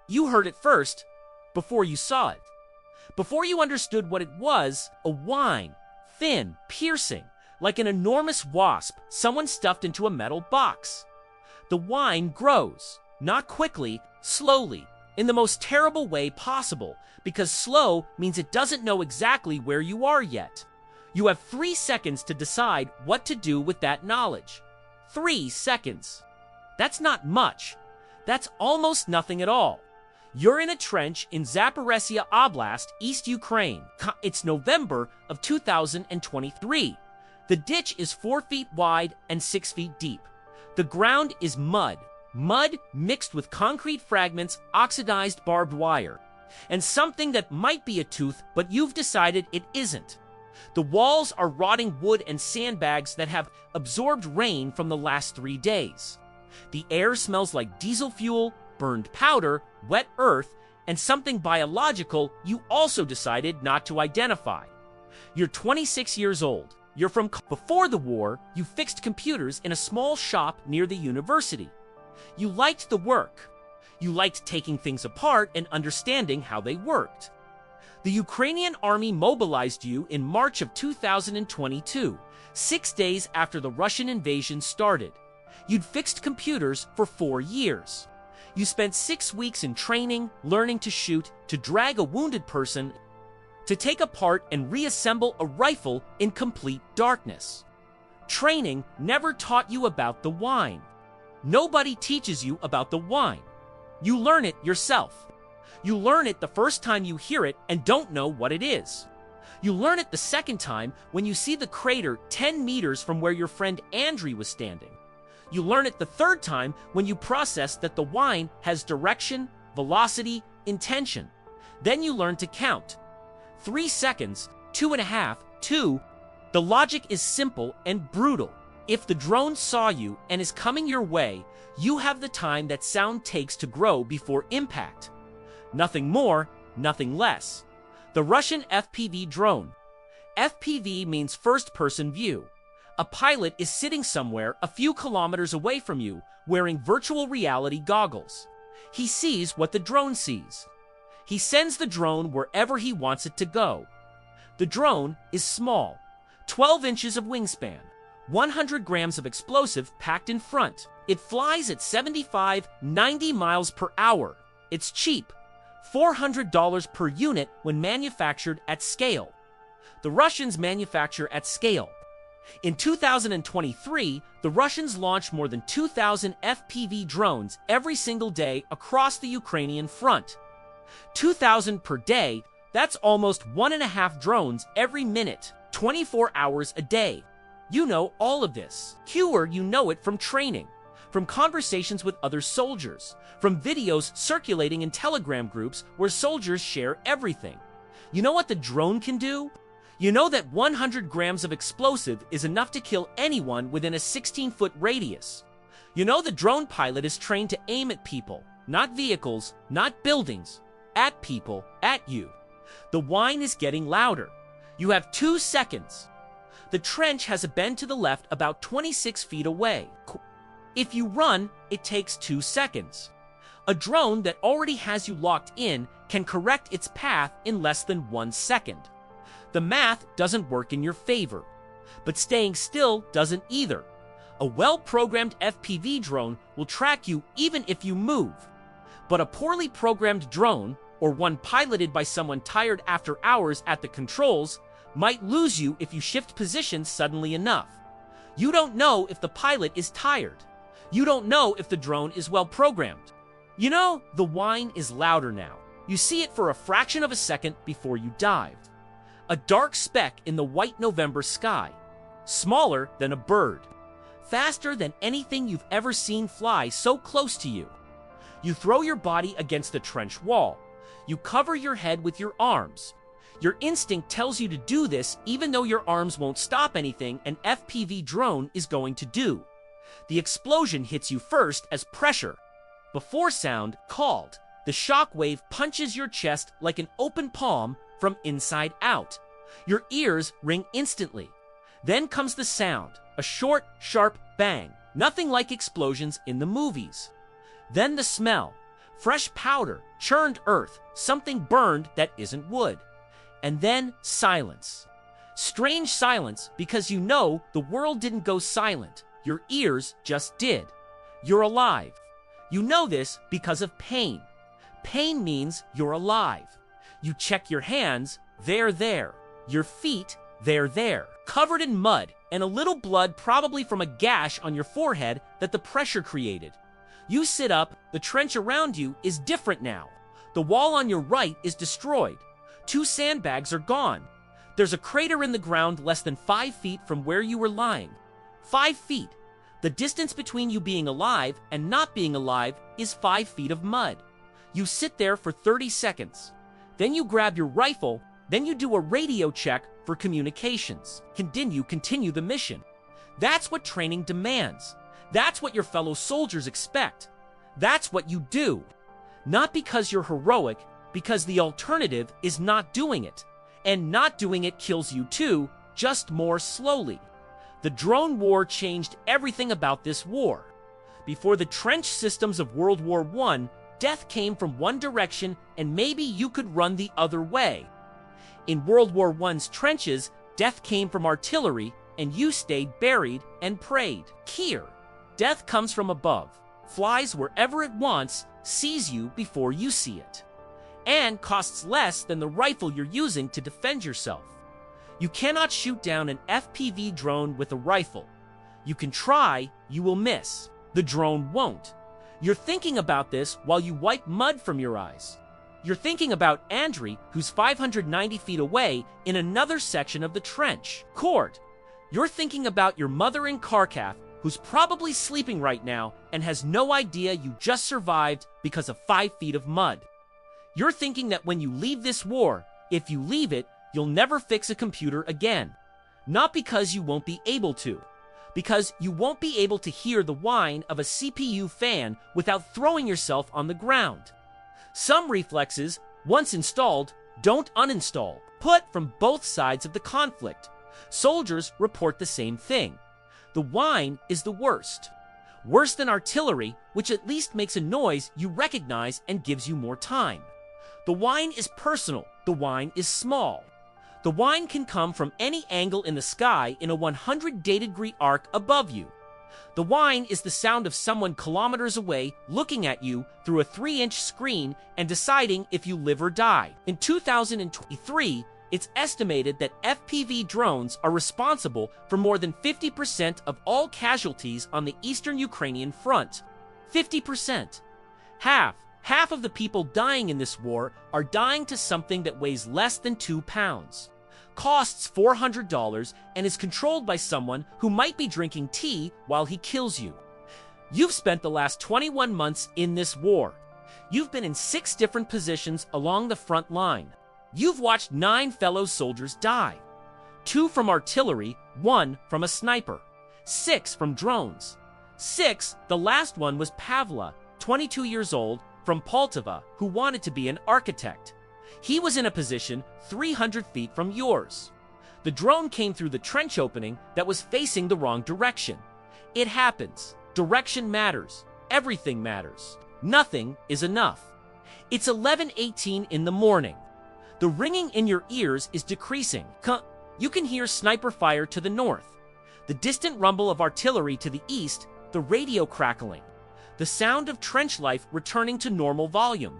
You heard it first, before you saw it. Before you understood what it was, a whine, thin, piercing, like an enormous wasp someone stuffed into a metal box. The whine grows, not quickly, slowly, in the most terrible way possible, because slow means it doesn't know exactly where you are yet. You have 3 seconds to decide what to do with that knowledge. 3 seconds. That's not much. That's almost nothing at all. You're in a trench in Zaporizhia Oblast, East Ukraine. It's November of 2023. The ditch is 4 feet wide and 6 feet deep. The ground is mud. Mud mixed with concrete fragments, oxidized barbed wire, and something that might be a tooth, but you've decided it isn't. The walls are rotting wood and sandbags that have absorbed rain from the last 3 days. The air smells like diesel fuel, burned powder, wet earth, and something biological you also decided not to identify. You're 26 years old. You're from before the war. You fixed computers in a small shop near the university. You liked the work. You liked taking things apart and understanding how they worked. The Ukrainian army mobilized you in March of 2022, 6 days after the Russian invasion started. You'd fixed computers for 4 years. You spent 6 weeks in training, learning to shoot, to drag a wounded person, to take apart and reassemble a rifle in complete darkness. Training never taught you about the whine. Nobody teaches you about the whine. You learn it yourself. You learn it the first time you hear it and don't know what it is. You learn it the second time when you see the crater 10 meters from where your friend Andriy was standing. You learn it the third time when you process that the whine has direction, velocity, intention. Then you learn to count. 3 seconds, 2.5, 2. The logic is simple and brutal. If the drone saw you and is coming your way, you have the time that sound takes to grow before impact. Nothing more, nothing less. The Russian FPV drone. FPV means first-person view. A pilot is sitting somewhere a few kilometers away from you, wearing virtual reality goggles. He sees what the drone sees. He sends the drone wherever he wants it to go. The drone is small, 12 inches of wingspan, 100 grams of explosive packed in front. It flies at 75-90 miles per hour. It's cheap, $400 per unit when manufactured at scale. The Russians manufacture at scale. In 2023, the Russians launched more than 2,000 FPV drones every single day across the Ukrainian front. 2,000 per day, that's almost 1.5 drones every minute, 24 hours a day. You know all of this. Fewer you know it from training, from conversations with other soldiers, from videos circulating in Telegram groups where soldiers share everything. You know what the drone can do? You know that 100 grams of explosive is enough to kill anyone within a 16-foot radius. You know the drone pilot is trained to aim at people, not vehicles, not buildings, at people, at you. The whine is getting louder. You have 2 seconds. The trench has a bend to the left about 26 feet away. If you run, it takes 2 seconds. A drone that already has you locked in can correct its path in less than 1 second. The math doesn't work in your favor, but staying still doesn't either. A well-programmed FPV drone will track you even if you move. But a poorly programmed drone, or one piloted by someone tired after hours at the controls, might lose you if you shift positions suddenly enough. You don't know if the pilot is tired. You don't know if the drone is well programmed. You know, the whine is louder now. You see it for a fraction of a second before you dive. A dark speck in the white November sky. Smaller than a bird. Faster than anything you've ever seen fly so close to you. You throw your body against the trench wall. You cover your head with your arms. Your instinct tells you to do this even though your arms won't stop anything an FPV drone is going to do. The explosion hits you first as pressure. Before sound, called, the shock wave punches your chest like an open palm from inside out. Your ears ring instantly. Then comes the sound, a short, sharp bang, nothing like explosions in the movies. Then the smell, Fresh powder, churned earth, something burned that isn't wood. And then silence. Strange silence because you know the world didn't go silent. Your ears just did. You're alive. You know this because of pain. Pain means you're alive. You check your hands, they're there. Your feet, they're there. Covered in mud and a little blood probably from a gash on your forehead that the pressure created. You sit up, the trench around you is different now. The wall on your right is destroyed. 2 sandbags are gone. There's a crater in the ground less than 5 feet from where you were lying. 5 feet. The distance between you being alive and not being alive is 5 feet of mud. You sit there for 30 seconds. Then you grab your rifle, then you do a radio check for communications. Continue the mission. That's what training demands. That's what your fellow soldiers expect. That's what you do. Not because you're heroic, because the alternative is not doing it. And not doing it kills you too, just more slowly. The drone war changed everything about this war. Before the trench systems of World War I, death came from one direction and maybe you could run the other way. In World War I's trenches, death came from artillery and you stayed buried and prayed. Here, death comes from above, flies wherever it wants, sees you before you see it, and costs less than the rifle you're using to defend yourself. You cannot shoot down an FPV drone with a rifle. You can try, you will miss. The drone won't. You're thinking about this while you wipe mud from your eyes. You're thinking about Andriy, who's 590 feet away in another section of the trench. Cord. You're thinking about your mother in Kharkiv, who's probably sleeping right now and has no idea you just survived because of 5 feet of mud. You're thinking that when you leave this war, if you leave it, you'll never fix a computer again. Not because you won't be able to. Because you won't be able to hear the whine of a CPU fan without throwing yourself on the ground. Some reflexes, once installed, don't uninstall. Put from both sides of the conflict. Soldiers report the same thing. The whine is the worst. Worse than artillery, which at least makes a noise you recognize and gives you more time. The whine is personal. The whine is small. The whine can come from any angle in the sky in a 100-degree arc above you. The whine is the sound of someone kilometers away looking at you through a 3-inch screen and deciding if you live or die. In 2023, it's estimated that FPV drones are responsible for more than 50% of all casualties on the eastern Ukrainian front. 50%. Half of the people dying in this war are dying to something that weighs less than 2 pounds. Costs $400 and is controlled by someone who might be drinking tea while he kills you. You've spent the last 21 months in this war. You've been in 6 different positions along the front line. You've watched 9 fellow soldiers die. 2 from artillery, 1 from a sniper, 6 from drones. 6, the last one was Pavla, 22 years old, from Poltava, who wanted to be an architect. He was in a position 300 feet from yours. The drone came through the trench opening that was facing the wrong direction. It happens. Direction matters. Everything matters. Nothing is enough. It's 11:18 in the morning. The ringing in your ears is decreasing. You can hear sniper fire to the north, the distant rumble of artillery to the east, the radio crackling, the sound of trench life returning to normal volume,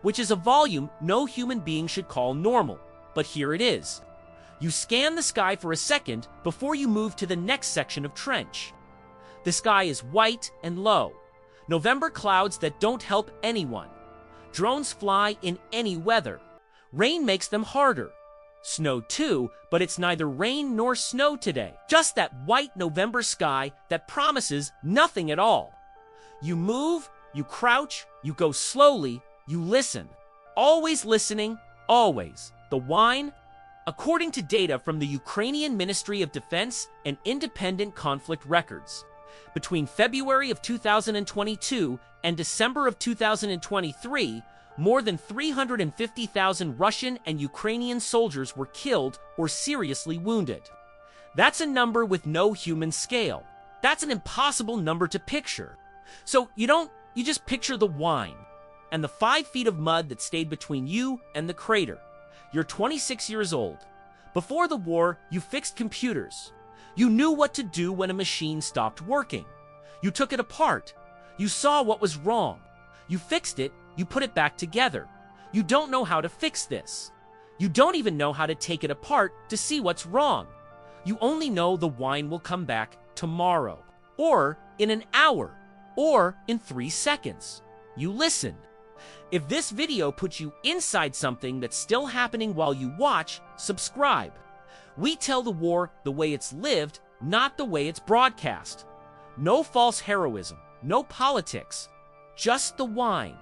which is a volume no human being should call normal, but here it is. You scan the sky for a second before you move to the next section of trench. The sky is white and low. November clouds that don't help anyone. Drones fly in any weather. Rain makes them harder. Snow too, but it's neither rain nor snow today. Just that white November sky that promises nothing at all. You move, you crouch, you go slowly, you listen. Always listening, always. The whine? According to data from the Ukrainian Ministry of Defense and independent conflict records, between February of 2022 and December of 2023, more than 350,000 Russian and Ukrainian soldiers were killed or seriously wounded. That's a number with no human scale. That's an impossible number to picture. So you just picture the whine. and the 5 feet of mud that stayed between you and the crater. You're 26 years old. Before the war, you fixed computers. You knew what to do when a machine stopped working. You took it apart. You saw what was wrong. You fixed it. You put it back together. You don't know how to fix this. You don't even know how to take it apart to see what's wrong. You only know the wine will come back tomorrow, or in an hour, or in 3 seconds. You listened. If this video puts you inside something that's still happening while you watch, subscribe. We tell the war the way it's lived, not the way it's broadcast. No false heroism, no politics, just the wine.